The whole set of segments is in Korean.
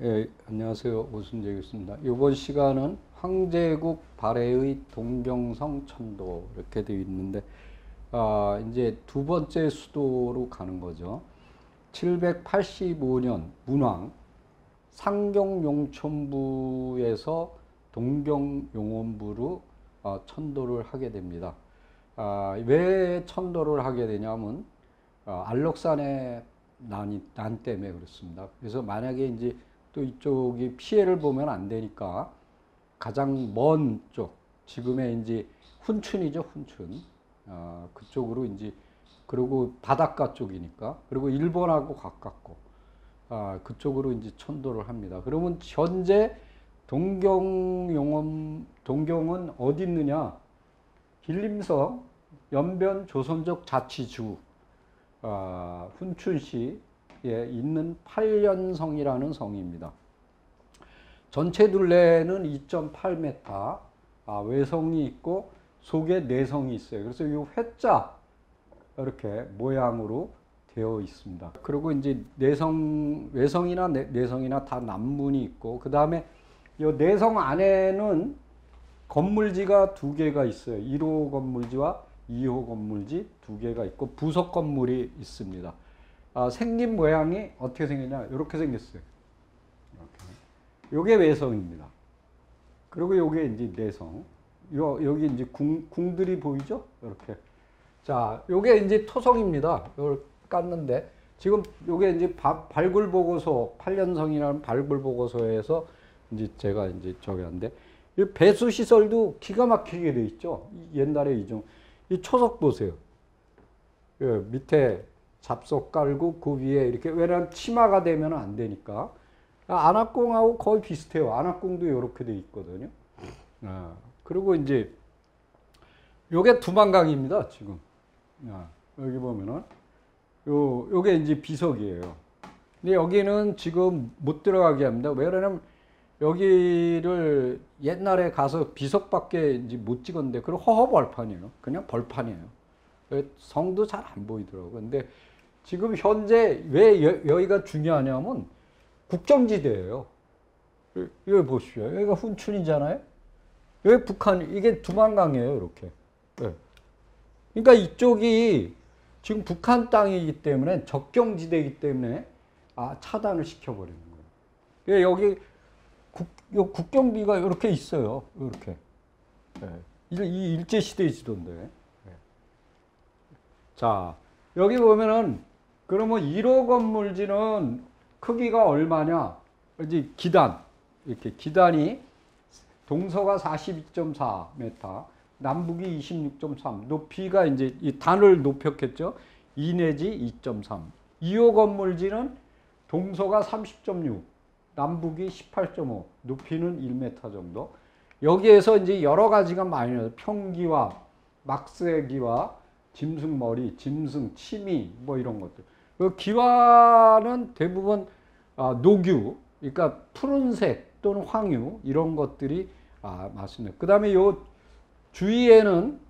예, 안녕하세요. 오순재 교수입니다. 이번 시간은 황제국 발해의 동경성 천도 이렇게 되어 있는데, 이제 두 번째 수도로 가는 거죠. 785년 문왕 상경용천부에서 동경용원부로 천도를 하게 됩니다. 왜 천도를 하게 되냐면 안록산의 난 때문에 그렇습니다. 그래서 만약에 이제 또 이쪽이 피해를 보면 안 되니까 가장 먼 쪽, 지금의 이제 훈춘이죠, 훈춘. 그쪽으로 이제, 그리고 바닷가 쪽이니까, 그리고 일본하고 가깝고, 그쪽으로 이제 천도를 합니다. 그러면 현재 동경은 어디 있느냐? 신림성 연변 조선족 자치주, 훈춘시에 있는 팔련성이라는 성입니다. 전체 둘레는 2.8m, 외성이 있고 속에 내성이 있어요. 그래서 이 회자 이렇게 모양으로 되어 있습니다. 그리고 이제 외성이나 내성이나 다 남문이 있고, 그 다음에 이 내성 안에는 건물지가 두 개가 있어요. 1호 건물지와 2호 건물지 두 개가 있고 부속 건물이 있습니다. 생긴 모양이 어떻게 생겼냐? 이렇게 생겼어요. 이게 외성입니다. 그리고 요게 이제 내성. 여기 이제 궁들이 보이죠? 이렇게. 자, 요게 이제 토성입니다. 이걸 깠는데, 지금 요게 이제 발굴보고소, 팔련성이라는 발굴보고소에서 이제 제가 이제 저기 한데, 이 배수시설도 기가 막히게 돼 있죠? 옛날에 이 초석 보세요. 밑에 잡석 깔고 그 위에 이렇게, 왜냐면 치마가 되면 안 되니까. 안압궁하고 거의 비슷해요. 안압궁도 이렇게 돼 있거든요. 그리고 이제 요게 두만강입니다, 지금. 여기 보면은 요게 이제 비석이에요. 근데 여기는 지금 못 들어가게 합니다. 왜냐면 여기를 옛날에 가서 비석밖에 이제 못 찍었는데, 그리고 허허벌판이에요. 그냥 벌판이에요. 성도 잘 안 보이더라고요. 근데 지금 현재 왜 여기가 중요하냐면 국경지대예요. 여기 보십시오. 여기가 훈춘이잖아요. 여기 북한, 이게 두만강이에요. 이렇게. 네. 그러니까 이쪽이 지금 북한 땅이기 때문에, 접경지대이기 때문에 차단을 시켜버리는 거예요. 여기 국경비가 이렇게 있어요. 이렇게. 네. 이 일제시대 지도인데. 네. 자, 여기 보면은, 그러면 1호 건물지는 크기가 얼마냐? 이제 기단. 이렇게 기단이 동서가 42.4m, 남북이 26.3. 높이가 이제 이 단을 높였겠죠? 2 내지 2.3. 2호 건물지는 동서가 30.6. 남북이 18.5, 높이는 1m 정도. 여기에서 이제 여러 가지가 많이 나요. 평기와 막세기와 짐승머리, 짐승, 치미, 뭐 이런 것들. 그 기와는 대부분 녹유, 그러니까 푸른색 또는 황유, 이런 것들이 맞습니다. 그 다음에 요 주위에는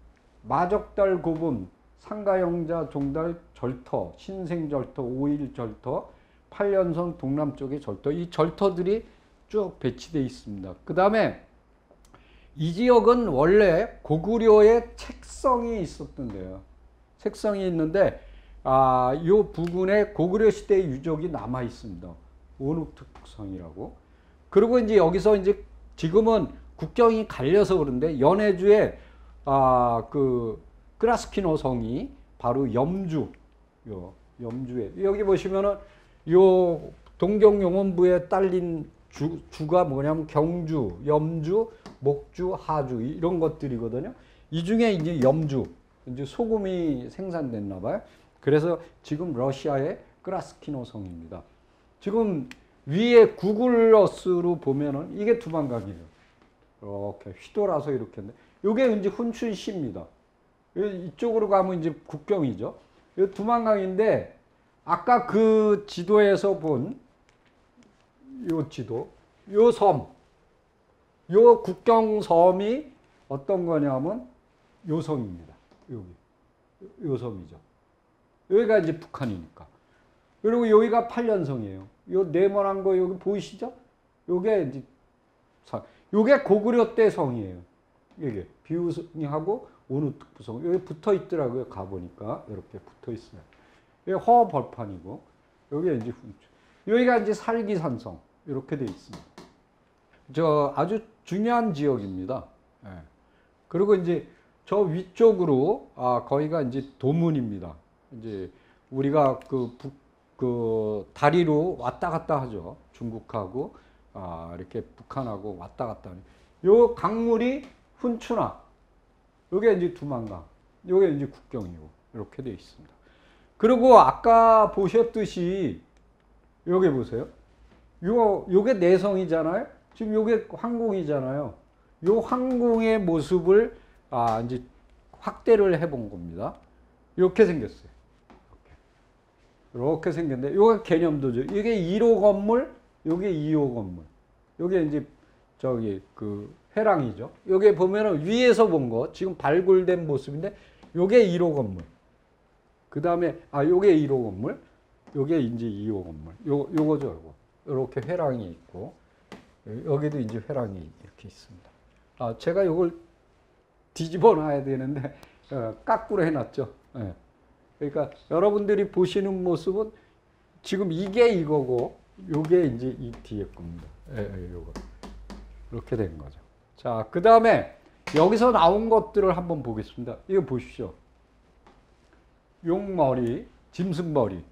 마적달 고분, 상가영자, 종달, 절터, 신생절터, 오일절터, 팔련성 동남쪽의 절터, 이 절터들이 쭉 배치되어 있습니다. 그 다음에 이 지역은 원래 고구려의 책성이 있었던데요. 책성이 있는데, 요 부근에 고구려 시대의 유적이 남아 있습니다. 원욱특성이라고. 그리고 이제 여기서 이제 지금은 국경이 갈려서 그런데, 연해주에 그 끄라스키노 성이 바로 염주에, 여기 보시면은 요 동경용원부에 딸린 주가 뭐냐면 경주, 염주, 목주, 하주, 이런 것들이거든요. 이 중에 이제 염주, 이제 소금이 생산됐나 봐요. 그래서 지금 러시아의 끄라스키노 성입니다. 지금 위에 구글어스로 보면은 이게 두만강이에요. 이렇게 휘돌아서 이렇게 했는데, 요게 이제 훈춘시입니다. 이쪽으로 가면 이제 국경이죠. 이 두만강인데, 아까 그 지도에서 본 요 지도, 요 섬, 요 국경섬이 어떤 거냐면 요 섬입니다. 요 섬이죠. 여기가 이제 북한이니까. 그리고 여기가 팔련성이에요. 요 네모난 거 여기 보이시죠? 요게 이제 요게 고구려 때 성이에요. 이게 비우성하고 온우특부성 여기 붙어 있더라고요. 가 보니까 이렇게 붙어 있어요. 이게 허벌판이고 여기 이제 훈춘. 여기가 이제 살기산성 이렇게 돼 있습니다. 저 아주 중요한 지역입니다. 예. 그리고 이제 저 위쪽으로 거기가 이제 도문입니다. 이제 우리가 그 다리로 왔다 갔다 하죠. 중국하고 이렇게 북한하고 왔다 갔다 하는. 요 강물이 훈춘하. 요게 이제 두만강. 요게 이제 국경이고 이렇게 되어 있습니다. 그리고 아까 보셨듯이 요게 보세요. 요게 내성이잖아요. 지금 요게 황궁이잖아요. 요 황궁의 모습을 이제 확대를 해본 겁니다. 이렇게 생겼어요. 이렇게 생겼는데, 요게 개념도죠. 이게 1호 건물, 요게 2호 건물. 요게 이제 저기 그 회랑이죠. 요게 보면은 위에서 본 거, 지금 발굴된 모습인데, 요게 1호 건물. 그 다음에, 요게 1호 건물. 요게 이제 2호 건물. 요거죠, 요거. 요렇게 회랑이 있고, 여기도 이제 회랑이 이렇게 있습니다. 제가 요걸 뒤집어 놔야 되는데, 까꾸로 해놨죠. 예. 그러니까 여러분들이 보시는 모습은 지금 이게 이거고, 요게 이제 이 뒤에 겁니다. 요거. 이렇게 된 거죠. 자, 그 다음에 여기서 나온 것들을 한번 보겠습니다. 이거 보십시오. 용머리, 짐승머리.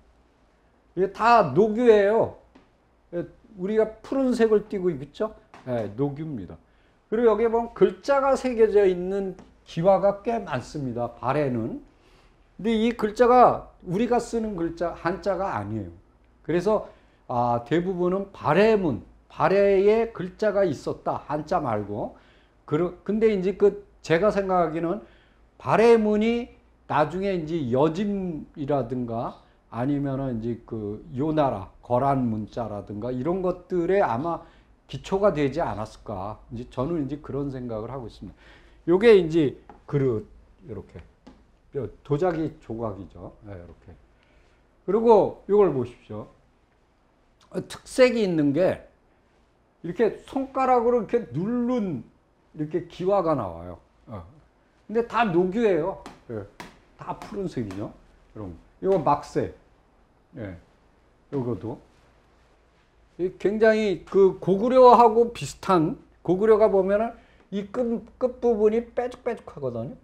이게 다 노규예요. 우리가 푸른색을 띠고 있죠? 네, 노규입니다. 그리고 여기에 보면 글자가 새겨져 있는 기와가 꽤 많습니다. 발에는. 근데 이 글자가 우리가 쓰는 글자, 한자가 아니에요. 그래서 대부분은 발해문, 발해에 글자가 있었다. 한자 말고. 근데 이제 제가 생각하기는 발해문이 나중에 이제 여짐이라든가 아니면은 이제 요나라, 거란 문자라든가 이런 것들에 아마 기초가 되지 않았을까. 이제 저는 이제 그런 생각을 하고 있습니다. 요게 이제 그릇, 이렇게. 도자기 조각이죠. 네, 이렇게. 그리고 이걸 보십시오. 특색이 있는 게 이렇게 손가락으로 이렇게 누른 이렇게 기와가 나와요. 근데 다 노규예요. 네, 다 푸른색이죠. 여러분, 이거 막색. 예, 요것도 굉장히 고구려하고 비슷한 고구려가 보면은 이 끝부분이 빼죽빼죽하거든요.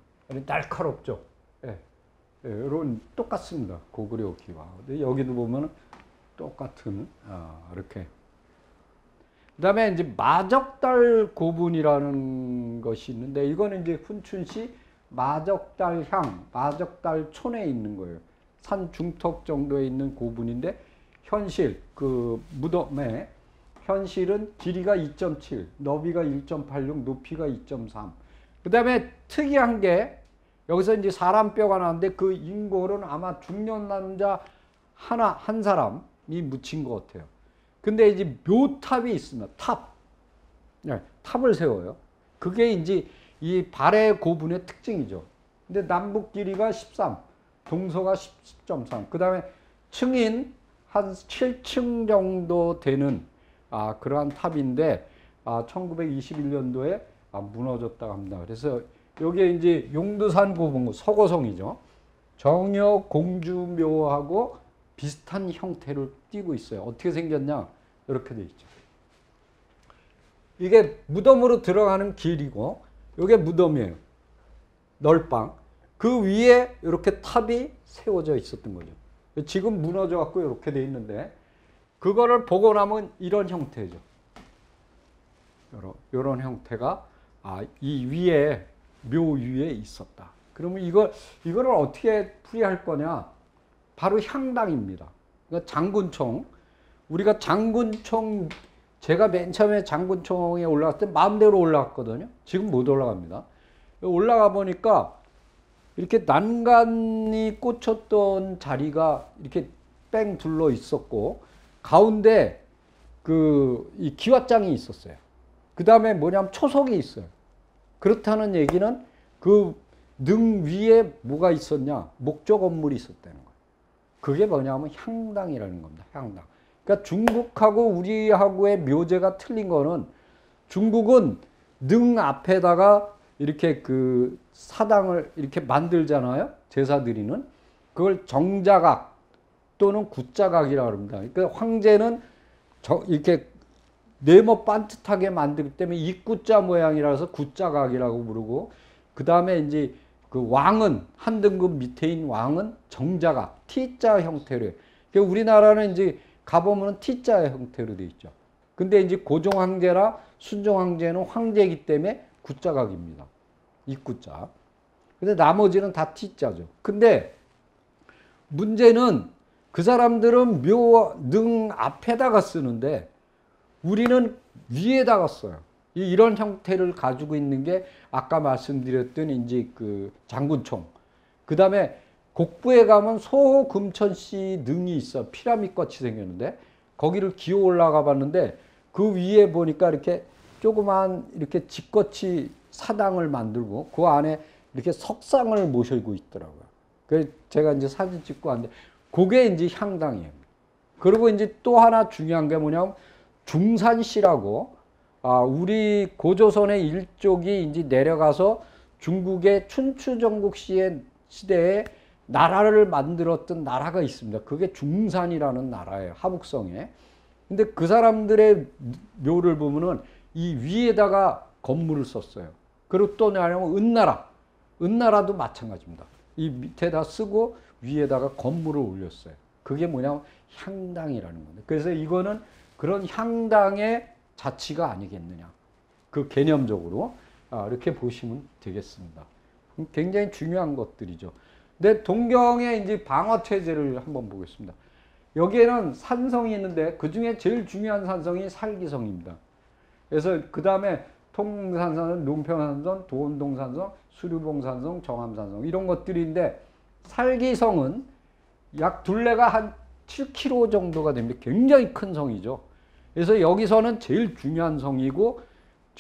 날카롭죠. 예, 이런 똑같습니다. 고구려 기와. 근데 여기도 보면은 똑같은 이렇게. 그다음에 이제 마적달 고분이라는 것이 있는데 이거는 이제 훈춘시 마적달향, 마적달촌에 있는 거예요. 산 중턱 정도에 있는 고분인데 현실 무덤에 현실은 길이가 2.7, 너비가 1.86, 높이가 2.3. 그다음에 특이한 게 여기서 이제 사람 뼈가 나왔는데 그 인골은 아마 중년 남자 한 사람이 묻힌 것 같아요. 근데 이제 묘탑이 있습니다. 탑. 네, 탑을 세워요. 그게 이제 이 발해 고분의 특징이죠. 근데 남북 길이가 13, 동서가 10.3. 그 다음에 층인 한 7층 정도 되는 그러한 탑인데 1921년도에 무너졌다고 합니다. 그래서 여기에 이제 용두산 고분, 서고성이죠. 정여 공주묘하고 비슷한 형태를 띠고 있어요. 어떻게 생겼냐? 이렇게 돼 있죠. 이게 무덤으로 들어가는 길이고 이게 무덤이에요. 널방. 그 위에 이렇게 탑이 세워져 있었던 거죠. 지금 무너져 갖고 이렇게 돼 있는데 그거를 보고 나면 이런 형태죠. 이런 형태가 이 위에 묘 위에 있었다. 그러면 이거를 어떻게 풀이할 거냐? 바로 향당입니다. 그러니까 장군총. 우리가 장군총 제가 맨 처음에 장군총에 올라갔을 때 마음대로 올라갔거든요. 지금 못 올라갑니다. 올라가 보니까 이렇게 난간이 꽂혔던 자리가 이렇게 뺑 둘러 있었고 가운데 이 기와장이 있었어요. 그 다음에 뭐냐면 초석이 있어요. 그렇다는 얘기는 그 능 위에 뭐가 있었냐? 목조 건물이 있었다는 거예요. 그게 뭐냐면 향당이라는 겁니다. 향당. 그러니까 중국하고 우리하고의 묘제가 틀린 거는 중국은 능 앞에다가 이렇게 그 사당을 이렇게 만들잖아요. 제사 드리는. 그걸 정자각 또는 구자각이라고 합니다. 그러니까 황제는 이렇게 네모 반듯하게 만들기 때문에 입구자 모양이라서 구자각이라고 부르고, 그 다음에 이제 그 왕은 한 등급 밑에인 왕은 정자각 T자 형태로. 그러니까 우리나라는 이제 가보면 T자 형태로 돼 있죠. 근데 이제 고종 황제나 순종 황제는 황제이기 때문에 구자각입니다. 입구자. 근데 나머지는 다 T자죠. 근데 문제는 그 사람들은 능 앞에다가 쓰는데 우리는 위에다가 써요. 이런 형태를 가지고 있는 게 아까 말씀드렸던 이제 그 장군총. 그 다음에 곡부에 가면 소호금천씨 능이 있어. 피라미드 같이 생겼는데 거기를 기어 올라가 봤는데 그 위에 보니까 이렇게 조그만 이렇게 집거치 사당을 만들고 그 안에 이렇게 석상을 모시고 있더라고요. 그래서 제가 이제 사진 찍고 왔는데 그게 이제 향당이에요. 그리고 이제 또 하나 중요한 게 뭐냐면 중산시라고, 우리 고조선의 일족이 이제 내려가서 중국의 춘추전국 시대에 나라를 만들었던 나라가 있습니다. 그게 중산이라는 나라예요. 하북성에. 근데 그 사람들의 묘를 보면은 이 위에다가 건물을 썼어요. 그리고 또 뭐냐면 은나라도 마찬가지입니다. 이 밑에다 쓰고 위에다가 건물을 올렸어요. 그게 뭐냐면 향당이라는 겁니다. 그래서 이거는 그런 향당의 자치가 아니겠느냐. 그 개념적으로 이렇게 보시면 되겠습니다. 굉장히 중요한 것들이죠. 근데 동경의 이제 방어 체제를 한번 보겠습니다. 여기에는 산성이 있는데 그 중에 제일 중요한 산성이 살기성입니다. 그래서 그 다음에 통산성, 농평산성, 도원동산성, 수류봉산성, 정암산성 이런 것들인데 살기성은 약 둘레가 한 7km 정도가 됩니다. 굉장히 큰 성이죠. 그래서 여기서는 제일 중요한 성이고,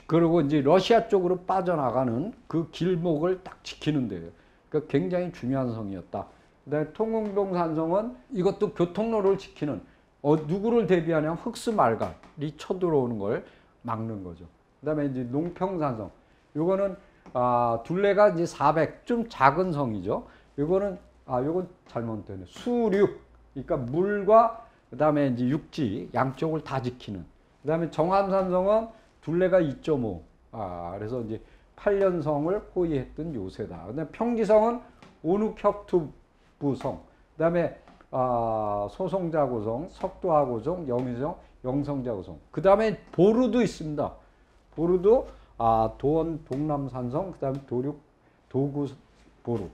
그리고 이제 러시아 쪽으로 빠져나가는 그 길목을 딱 지키는 데예요. 그러니까 굉장히 중요한 성이었다. 그다음에 통ung동산성은 이것도 교통로를 지키는, 누구를 대비하냐면 흑수말갈이 쳐들어오는 걸 막는 거죠. 그다음에 이제 농평산성, 요거는 둘레가 이제 400, 좀 작은 성이죠. 요거는 요건 잘못되네. 수륙, 그러니까 물과 그다음에 이제 육지 양쪽을 다 지키는. 그다음에 정암산성은 둘레가 2.5. 그래서 이제 8년성을 호위했던 요새다. 그다음에 평지성은 온욱혁투부성. 그다음에 소송자고성, 석도하고성, 영의성, 영성자고성. 그다음에 보루도 있습니다. 보루도 도원 동남산성, 그다음에 도륙 도구 보루.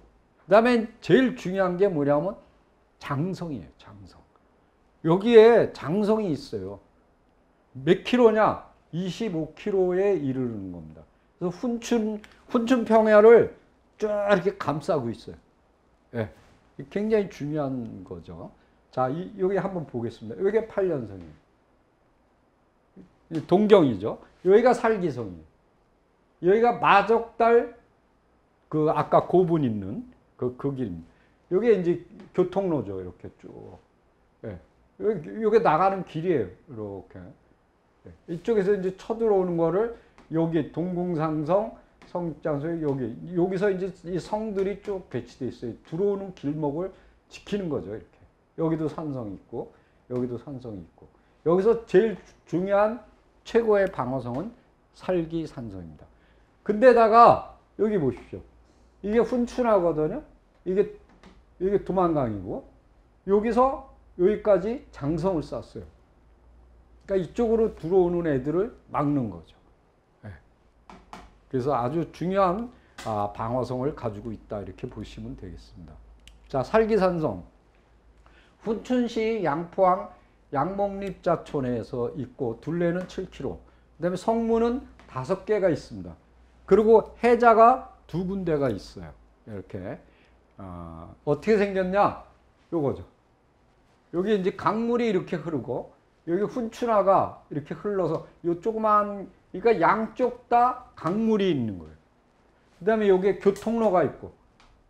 그다음에 제일 중요한 게 뭐냐면 장성이에요. 장성. 여기에 장성이 있어요. 몇 킬로냐? 25km에 이르는 겁니다. 그래서 훈춘 평야를 쭉 이렇게 감싸고 있어요. 예. 굉장히 중요한 거죠. 자, 여기 한번 보겠습니다. 여기가 8년성이에요. 동경이죠. 여기가 살기성이에요. 여기가 마적달, 그 아까 고분 있는 그 길입니다. 여기 이제 교통로죠. 이렇게 쭉. 예. 여기 나가는 길이에요. 이렇게. 예. 이쪽에서 이제 쳐들어오는 거를 여기 동궁상성, 성장소에 여기서 이제 이 성들이 쭉 배치되어 있어요. 들어오는 길목을 지키는 거죠. 이렇게. 여기도 산성이 있고, 여기도 산성이 있고. 여기서 제일 중요한 최고의 방어성은 살기산성입니다. 근데다가 여기 보십시오. 이게 훈춘하거든요. 이게 도만강이고, 여기서 여기까지 장성을 쌓았어요. 그러니까 이쪽으로 들어오는 애들을 막는 거죠. 네. 그래서 아주 중요한 방어성을 가지고 있다. 이렇게 보시면 되겠습니다. 자, 살기산성. 훈춘시 양포항 양목립자촌에서 있고, 둘레는 7km. 그 다음에 성문은 5개가 있습니다. 그리고 해자가 2군데가 있어요. 이렇게. 어떻게 생겼냐? 요거죠. 여기 이제 강물이 이렇게 흐르고, 여기 훈춘하가 이렇게 흘러서, 요 조그만, 그러니까 양쪽 다 강물이 있는 거예요. 그 다음에 여기에 교통로가 있고,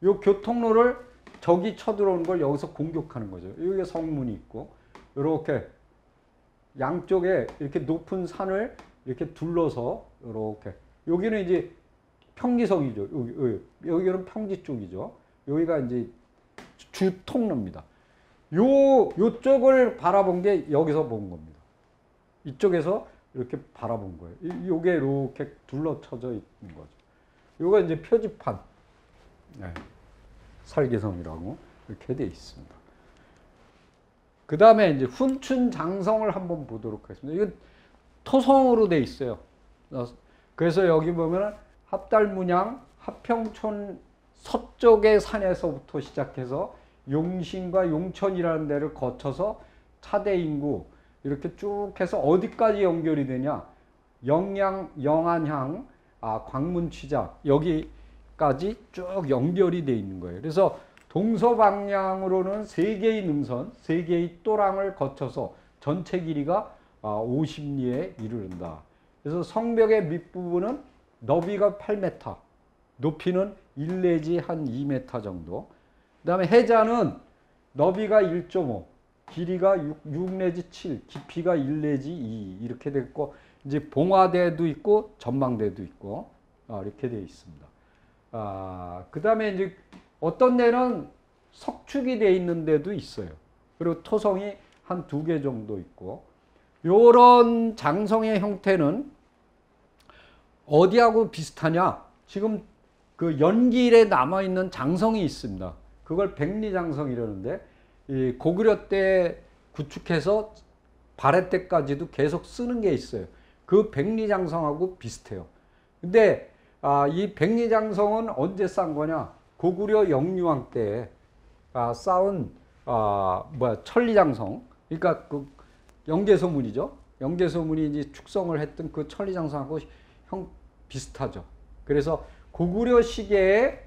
요 교통로를 적이 쳐들어오는 걸 여기서 공격하는 거죠. 여기에 성문이 있고, 이렇게 양쪽에 이렇게 높은 산을 이렇게 둘러서 이렇게 여기는 이제 평지성이죠. 여기는 평지 쪽이죠. 여기가 이제 주통로입니다. 요쪽을 바라본 게 여기서 본 겁니다. 이쪽에서 이렇게 바라본 거예요. 요게 이렇게 둘러쳐져 있는 거죠. 요거 이제 표지판. 네. 살개성이라고 이렇게 돼 있습니다. 그 다음에 이제 훈춘장성을 한번 보도록 하겠습니다. 이건 토성으로 돼 있어요. 그래서 여기 보면 합달문양, 합평촌 서쪽의 산에서부터 시작해서 용신과 용천이라는 데를 거쳐서 차대인구 이렇게 쭉 해서 어디까지 연결이 되냐? 영안향, 광문취자 여기까지 쭉 연결이 돼 있는 거예요. 그래서 동서방향으로는 3개의 능선, 3개의 또랑을 거쳐서 전체 길이가 50리에 이르른다. 그래서 성벽의 밑부분은 너비가 8m, 높이는 1 내지 한 2m 정도. 그 다음에 해자는 너비가 1.5, 길이가 6 내지 7, 깊이가 1 내지 2 이렇게 됐고, 이제 봉화대도 있고 전망대도 있고 이렇게 되어 있습니다. 그 다음에 이제 어떤 데는 석축이 되어 있는 데도 있어요. 그리고 토성이 한 2개 정도 있고, 요런 장성의 형태는 어디하고 비슷하냐? 지금 그 연길에 남아있는 장성이 있습니다. 그걸 백리장성이라는데, 이 고구려 때 구축해서 발해 때까지도 계속 쓰는 게 있어요. 그 백리장성하고 비슷해요. 근데 이 백리장성은 언제 쌓은 거냐? 고구려 영유왕 때 쌓은 천리장성, 그러니까 그 영계소문이죠. 영계소문이 이제 축성을 했던 그 천리장성하고 비슷하죠. 그래서 고구려 시대에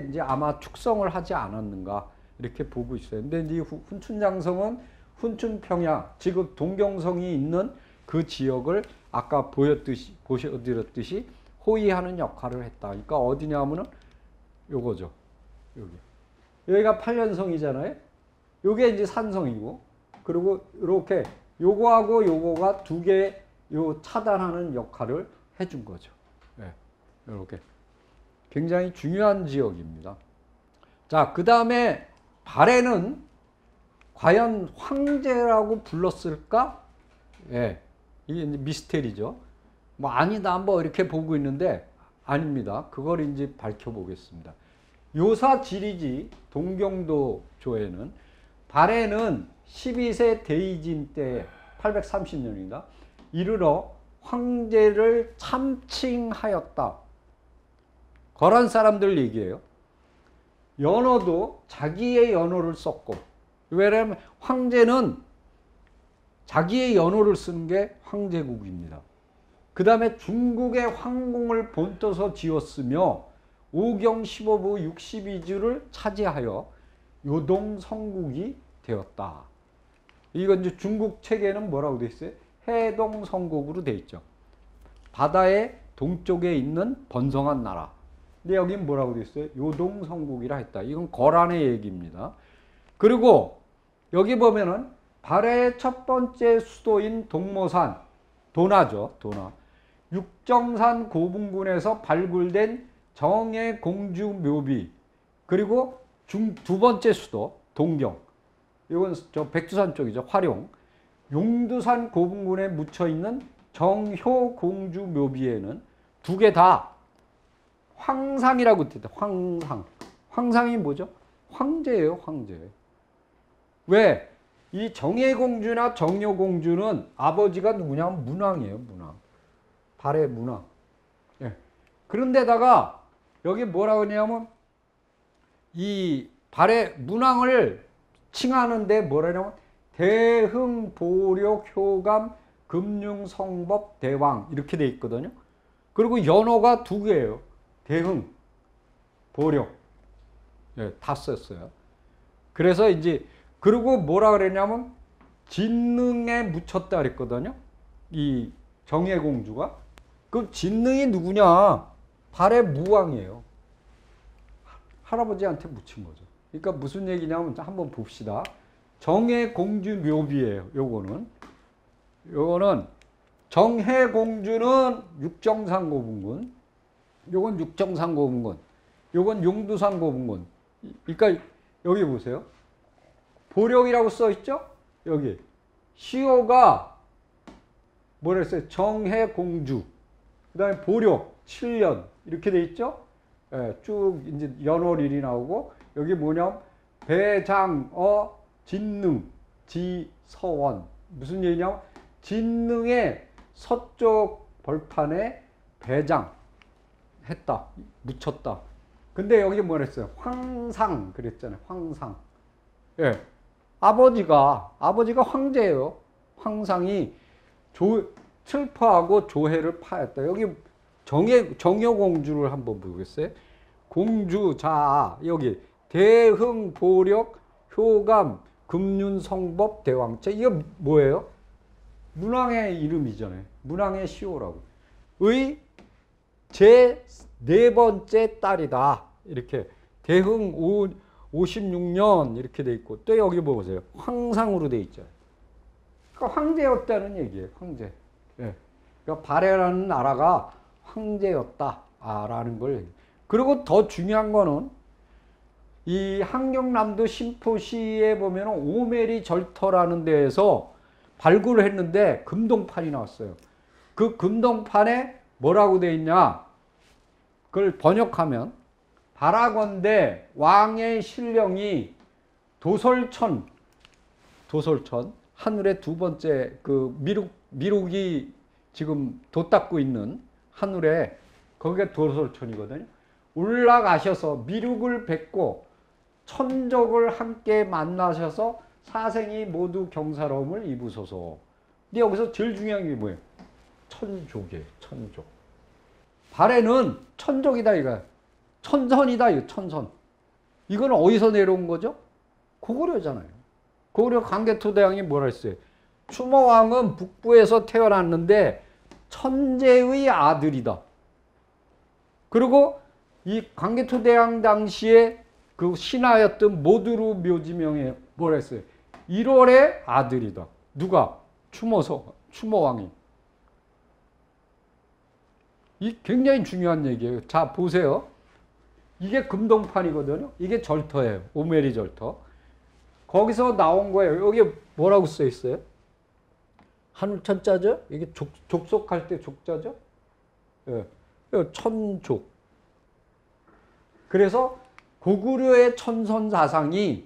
이제 아마 축성을 하지 않았는가 이렇게 보고 있어요. 근데 이 훈춘장성은 훈춘평야, 지금 동경성이 있는 그 지역을 아까 보여드렸듯이 호위하는 역할을 했다. 그러니까 어디냐면은 요거죠. 여기가 팔년성이잖아요. 요게 이제 산성이고, 그리고 이렇게 요거하고 요거가 2개 차단하는 역할을 해준 거죠. 네, 이렇게 굉장히 중요한 지역입니다. 자, 그 다음에 발해는 과연 황제라고 불렀을까? 예, 이게 이제 미스테리죠. 뭐 아니다 뭐 이렇게 보고 있는데 아닙니다. 그걸 이제 밝혀보겠습니다. 요사지리지 동경도 조에는 발해는 12세 대이진 때 830년입니다. 이르러 황제를 참칭하였다. 거란 사람들 얘기예요. 연호도 자기의 연호를 썼고, 왜냐하면 황제는 자기의 연호를 쓰는 게 황제국입니다. 그 다음에 중국의 황궁을 본떠서 지었으며 5경 15부 62주를 차지하여 요동성국이 되었다. 이건 이제 중국 책에는 뭐라고 되어 있어요? 해동성국으로 되어 있죠. 바다의 동쪽에 있는 번성한 나라. 근데 여긴 뭐라고 되어 있어요? 요동성국이라 했다. 이건 거란의 얘기입니다. 그리고 여기 보면은 발해의 첫 번째 수도인 동모산, 도나죠. 도나. 육정산 고분군에서 발굴된 정의 공주 묘비, 그리고 두 번째 수도 동경, 이건 저 백두산 쪽이죠. 화룡. 용두산 고분군에 묻혀 있는 정효 공주 묘비에는 2개 다 황상이라고 뜻해요. 황상. 황상이 뭐죠? 황제예요, 황제. 왜? 이 정예공주나 정효공주는 아버지가 누구냐면 문왕이에요, 문왕. 발해 문왕. 예. 그런데다가 여기 뭐라고 하냐면 이 발해 문왕을 칭하는데 뭐라냐면 대흥, 보력, 효감, 금융, 성법, 대왕 이렇게 돼 있거든요. 그리고 연호가 2개예요. 대흥, 보력. 예, 다 썼어요. 그래서 이제 그리고 뭐라 그랬냐면 진능에 묻혔다 그랬거든요. 이 정예공주가. 그 진능이 누구냐? 발해 무왕이에요. 할아버지한테 묻힌 거죠. 그러니까 무슨 얘기냐면 한번 봅시다. 정예공주 묘비예요. 요거는 요거는 정해공주는 육정상고분군, 요건 육정상고분군, 요건 용두상고분군. 그러니까 여기 보세요. 보령이라고 써 있죠? 여기 시호가 뭐랬어요? 정해공주. 그다음에 보령 7년 이렇게 돼 있죠? 예, 쭉 이제 연월일이 나오고 여기 뭐냐면 배장어 진능 지서원. 무슨 얘기냐면 진능의 서쪽 벌판에 배장했다, 묻혔다. 근데 여기 뭐랬어요? 황상 그랬잖아요. 황상. 예, 아버지가 황제예요. 황상이 슬퍼하고 조해를 파했다. 여기 정여공주를 한번 보겠어요. 공주, 자, 여기 대흥, 보력, 효감, 금륜, 성법, 대왕체. 이거 뭐예요? 문왕의 이름이잖아요. 문왕의 시호라고. 의 제 네 번째 딸이다. 이렇게 대흥 56년 이렇게 돼 있고 또 여기 보세요. 황상으로 돼 있죠. 그러니까 황제였다는 얘기예요. 황제. 예. 그러니까 발해라는 나라가 황제였다라는 걸. 그리고 더 중요한 거는 이 한경남도 심포시에 보면 오메리 절터라는 데에서 발굴을 했는데 금동판이 나왔어요. 그 금동판에 뭐라고 돼 있냐? 그걸 번역하면 바라건대 왕의 신령이 도솔천 하늘의 두 번째 그 미륵이 지금 돛 닦고 있는 하늘에 거기가 도솔천이거든요. 올라가셔서 미륵을 뵙고 천족을 함께 만나셔서 사생이 모두 경사로움을 입으소서. 근데 여기서 제일 중요한 게 뭐예요? 천족이에요. 천족. 발해는 천족이다 이거야. 천선이다 이거. 천선. 이건 어디서 내려온 거죠? 고구려잖아요. 고구려 광개토대왕이 뭐라 했어요? 추모왕은 북부에서 태어났는데 천재의 아들이다. 그리고 이 광개토대왕 당시에 그 신하였던 모두루 묘지명에 뭐라 했어요? 1월의 아들이다. 누가? 추모왕이. 이 굉장히 중요한 얘기예요. 자, 보세요. 이게 금동판이거든요. 이게 절터예요. 오메리 절터. 거기서 나온 거예요. 여기 뭐라고 써 있어요? 한울천자죠? 이게 족속할 때 족자죠? 예. 천족. 그래서 고구려의 천선 사상이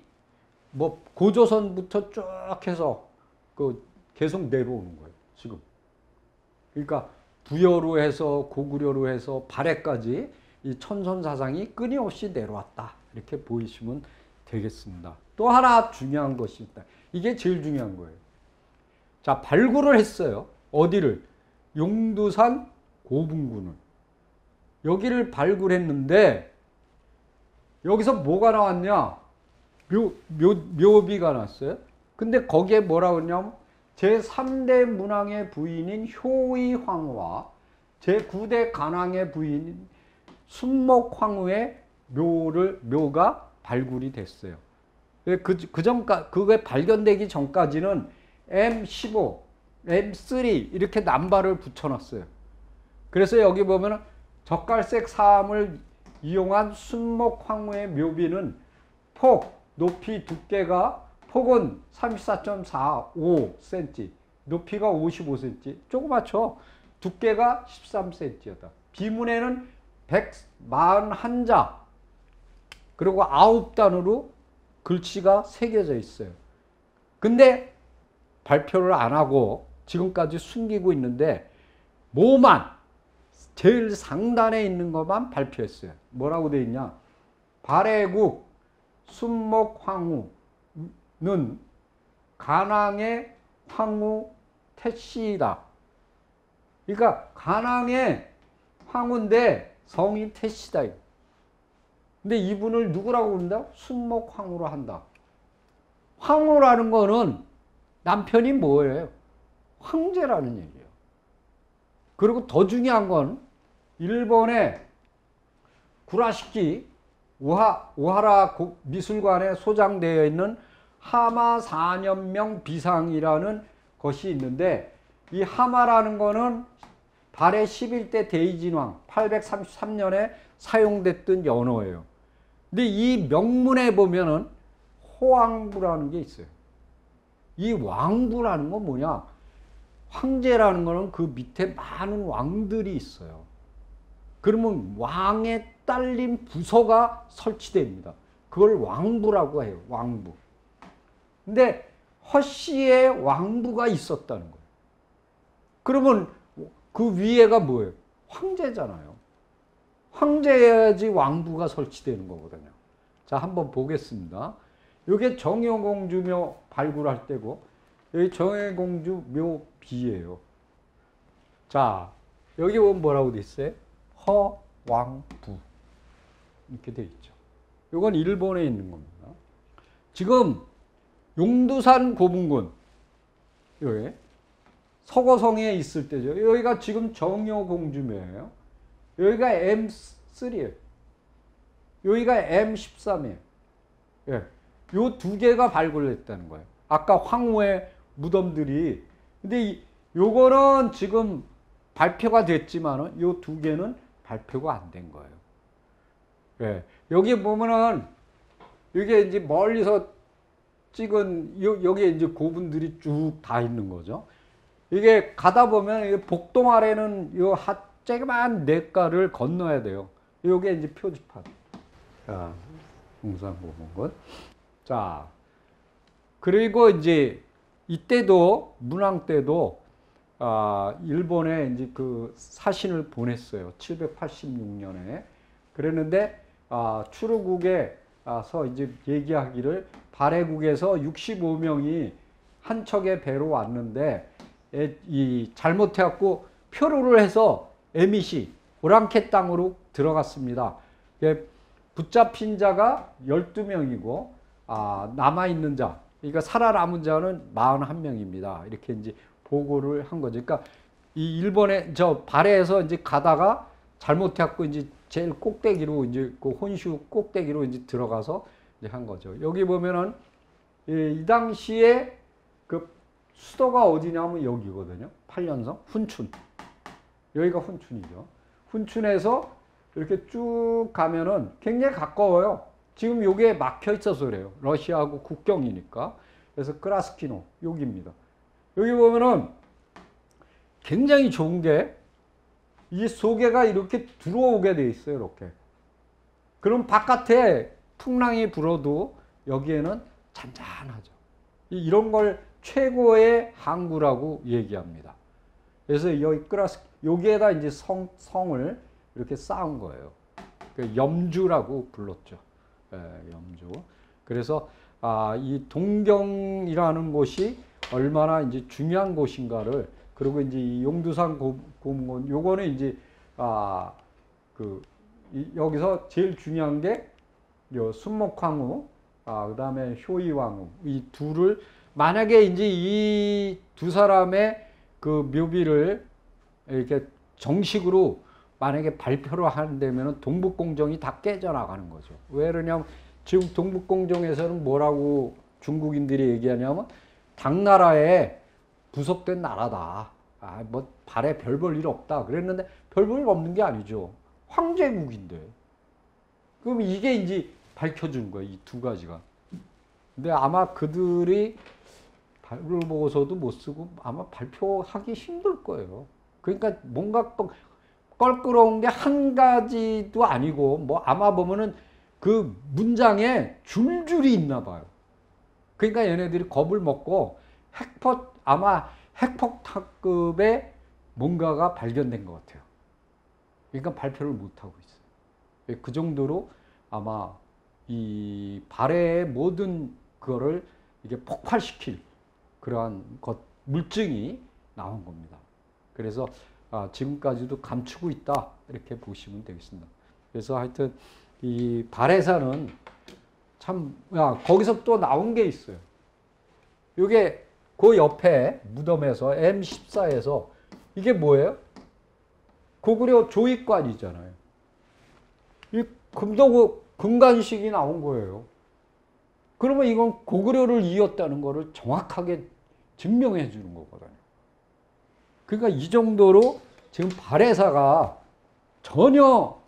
뭐 고조선부터 쭉 해서 그 계속 내려오는 거예요. 지금. 그러니까 부여로 해서 고구려로 해서 발해까지 이 천선 사상이 끊임없이 내려왔다. 이렇게 보이시면 되겠습니다. 또 하나 중요한 것이 있다. 이게 제일 중요한 거예요. 자, 발굴을 했어요. 어디를? 용두산 고분군을. 여기를 발굴했는데 여기서 뭐가 나왔냐? 묘비가 나왔어요. 근데 거기에 뭐라고 했냐면 제3대 문왕의 부인인 효의황후와 제9대 간왕의 부인인 순목황후의 묘가 발굴이 됐어요. 그게 발견되기 전까지는 M15, M3 이렇게 남발을 붙여놨어요. 그래서 여기 보면 젓갈색 사암을 이용한 순목황후의 묘비는 높이 두께가 폭은 34.45cm, 높이가 55cm, 조그맣죠? 두께가 13cm였다. 비문에는 141자, 그리고 9단으로 글씨가 새겨져 있어요. 근데 발표를 안 하고 지금까지 숨기고 있는데 뭐만 제일 상단에 있는 것만 발표했어요. 뭐라고 되어 있냐? 발해국 순목황후는 간왕의 황후 태씨이다. 그러니까 간왕의 황후인데 성이 태씨다. 근데 이분을 누구라고 부른다? 순목황후로 한다. 황후라는 거는 남편이 뭐예요? 황제라는 얘기예요. 그리고 더 중요한 건 일본의 구라시키 오하라 미술관에 소장되어 있는 하마 4년명 비상이라는 것이 있는데 이 하마라는 거는 발해 11대 대이진왕 833년에 사용됐던 연어예요. 근데 이 명문에 보면은 호왕부라는 게 있어요. 이 왕부라는 건 뭐냐? 황제라는 거는 그 밑에 많은 왕들이 있어요. 그러면 왕에 딸린 부서가 설치됩니다. 그걸 왕부라고 해요. 왕부. 근데 허씨에 왕부가 있었다는 거예요. 그러면 그 위에가 뭐예요? 황제잖아요. 황제여야지 왕부가 설치되는 거거든요. 자, 한번 보겠습니다. 이게 정여공주묘 발굴할 때고, 여기 정여공주 묘비예요. 자, 여기 보면 뭐라고 돼 있어요? 허왕부. 이렇게 돼 있죠. 이건 일본에 있는 겁니다. 지금 용두산 고분군, 여기 서거성에 있을 때죠. 여기가 지금 정여공주묘예요. 여기가 M3예요. 여기가 M13이에요. 예. 요 두 개가 발굴됐다는 거예요. 아까 황후의 무덤들이. 근데 요거는 지금 발표가 됐지만은 요 두 개는 발표가 안 된 거예요. 예. 여기 보면은 이게 이제 멀리서 찍은 여기에 이제 고분들이 쭉 다 있는 거죠. 이게 가다 보면 복동 아래는 요 쬐그만 냇가를 건너야 돼요. 요게 이제 표지판. 자, 용산고분군. 자, 그리고 이제 이때도 문왕 때도 일본에 이제 그 사신을 보냈어요. 786년에. 그랬는데 추루국에서 이제 얘기하기를 발해국에서 65명이 한 척의 배로 왔는데 잘못해갖고 표류를 해서 에미시 오랑캐 땅으로 들어갔습니다. 붙잡힌 자가 12명이고 남아있는 자, 그러니까 살아남은 자는 41명입니다. 이렇게 이제 보고를 한 거죠. 그러니까 이 일본에 발해에서 이제 가다가 잘못해갖고 이제 제일 꼭대기로 이제 그 혼슈 꼭대기로 이제 들어가서 이제 한 거죠. 여기 보면은 이 당시에 그 수도가 어디냐면 여기거든요. 8년성 훈춘. 여기가 훈춘이죠. 훈춘에서 이렇게 쭉 가면은 굉장히 가까워요. 지금 요게 막혀 있어서 그래요. 러시아하고 국경이니까. 그래서 크라스키노 여기입니다. 여기 보면은 굉장히 좋은 게 이 소개가 이렇게 들어오게 돼 있어요. 이렇게. 그럼 바깥에 풍랑이 불어도 여기에는 잔잔하죠. 이런 걸 최고의 항구라고 얘기합니다. 그래서 여기 여기에다 이제 성을 이렇게 쌓은 거예요. 염주라고 불렀죠. 예, 염주. 그래서 이 동경이라는 곳이 얼마나 이제 중요한 곳인가를, 그리고 이제 이 용두산 고문군 요거는 이제 여기서 제일 중요한 게 요 순목황후, 그다음에 효이왕후, 이 둘을 만약에 이제 이 두 사람의 그 묘비를 이렇게 정식으로 만약에 발표를 한다면 동북공정이 다 깨져나가는 거죠. 왜 그러냐면 지금 동북공정에서는 뭐라고 중국인들이 얘기하냐면 당나라에 부속된 나라다. 뭐 발에 별 볼 일 없다. 그랬는데 별 볼 일 없는 게 아니죠. 황제국인데. 그럼 이게 이제 밝혀준 거예요. 이 두 가지가. 근데 아마 그들이 발을 보고서도 못 쓰고 아마 발표하기 힘들 거예요. 그러니까 뭔가 껄끄러운 게 한 가지도 아니고 뭐 아마 보면은 그 문장에 줄줄이 있나 봐요. 그러니까 얘네들이 겁을 먹고 아마 핵폭탄급의 뭔가가 발견된 것 같아요. 그러니까 발표를 못하고 있어요. 그 정도로 아마 이 발해의 모든 그거를 이게 폭발시킬 그러한 물증이 나온 겁니다. 그래서 지금까지도 감추고 있다 이렇게 보시면 되겠습니다. 그래서 하여튼 이 발해사는 참 거기서 또 나온 게 있어요. 이게 그 옆에 무덤에서 M14에서 이게 뭐예요? 고구려 조익관이잖아요. 이 금관식이 나온 거예요. 그러면 이건 고구려를 이었다는 것을 정확하게 증명해 주는 거거든요. 그러니까 이 정도로 지금 발해사가 전혀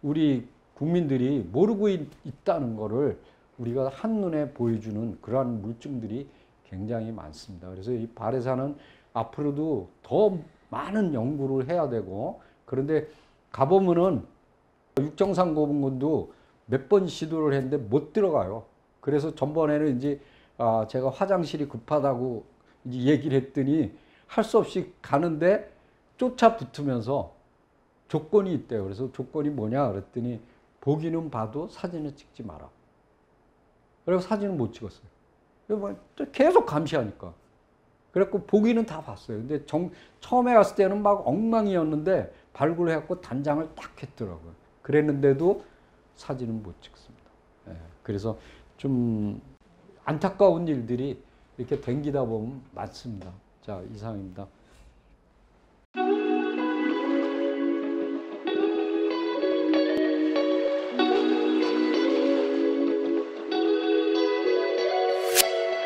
우리 국민들이 모르고 있다는 거를 우리가 한눈에 보여주는 그러한 물증들이 굉장히 많습니다. 그래서 이 발해사는 앞으로도 더 많은 연구를 해야 되고, 그런데 가보면은 육정산 고분군도 몇 번 시도를 했는데 못 들어가요. 그래서 전번에는 이제 제가 화장실이 급하다고 이제 얘기를 했더니 할 수 없이 가는데 쫓아 붙으면서 조건이 있대요. 그래서 조건이 뭐냐 그랬더니 보기는 봐도 사진을 찍지 마라. 그래서 사진을 못 찍었어요. 계속 감시하니까. 그래갖고 보기는 다 봤어요. 근데 처음에 갔을 때는 막 엉망이었는데 발굴을 해갖고 단장을 딱 했더라고요. 그랬는데도 사진은 못 찍습니다. 예, 그래서 좀 안타까운 일들이 이렇게 댕기다 보면 많습니다. 자, 이상입니다.